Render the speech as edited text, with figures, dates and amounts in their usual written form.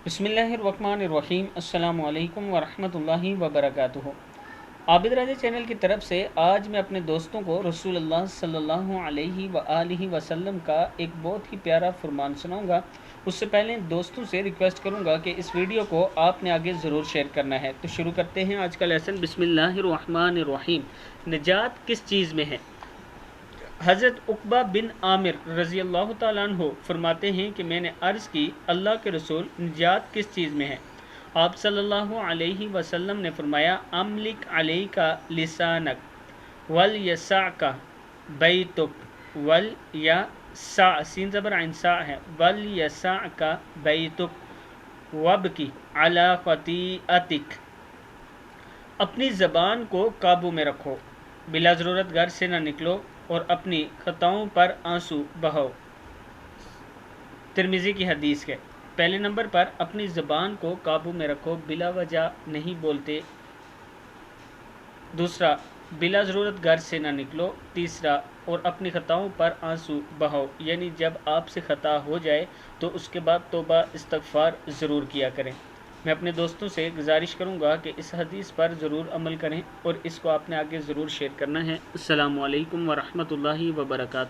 بسم اللہ الرحمن الرحیم۔ السلام علیکم ورحمۃ اللہ وبرکاتہ۔ عابد راجہ چینل کی طرف سے آج میں اپنے دوستوں کو رسول اللہ صلی اللہ علیہ وآلہ وسلم کا ایک بہت ہی پیارا فرمان سناؤں گا۔ اس سے پہلے دوستوں سے ریکویسٹ کروں گا کہ اس ویڈیو کو آپ نے آگے ضرور شیئر کرنا ہے۔ تو شروع کرتے ہیں آج کا لیسن۔ بسم اللہ الرحمن الرحیم۔ نجات کس چیز میں ہے؟ حضرت عقبہ بن عامر رضی اللہ تعالیٰ عنہ فرماتے ہیں کہ میں نے عرض کی، اللہ کے رسول، نجات کس چیز میں ہے؟ آپ صلی اللہ علیہ وسلم نے فرمایا، املک علیک لسانک ولیسعک بیتک ولیسع سین زبر عین سا ہے ولیسعک بیتک وابکی علی خطیئتک۔ اپنی زبان کو قابو میں رکھو، بلا ضرورت گھر سے نہ نکلو اور اپنی خطاؤں پر آنسو بہاؤ۔ ترمذی کی حدیث ہے۔ پہلے نمبر پر اپنی زبان کو قابو میں رکھو، بلا وجہ نہیں بولتے۔ دوسرا، بلا ضرورت گھر سے نہ نکلو۔ تیسرا، اور اپنی خطاؤں پر آنسو بہاؤ، یعنی جب آپ سے خطا ہو جائے تو اس کے بعد توبہ استغفار ضرور کیا کریں۔ میں اپنے دوستوں سے گزارش کروں گا کہ اس حدیث پر ضرور عمل کریں اور اس کو آپ نے آگے ضرور شیئر کرنا ہے۔ السلام علیکم ورحمۃ اللہ وبرکاتہ۔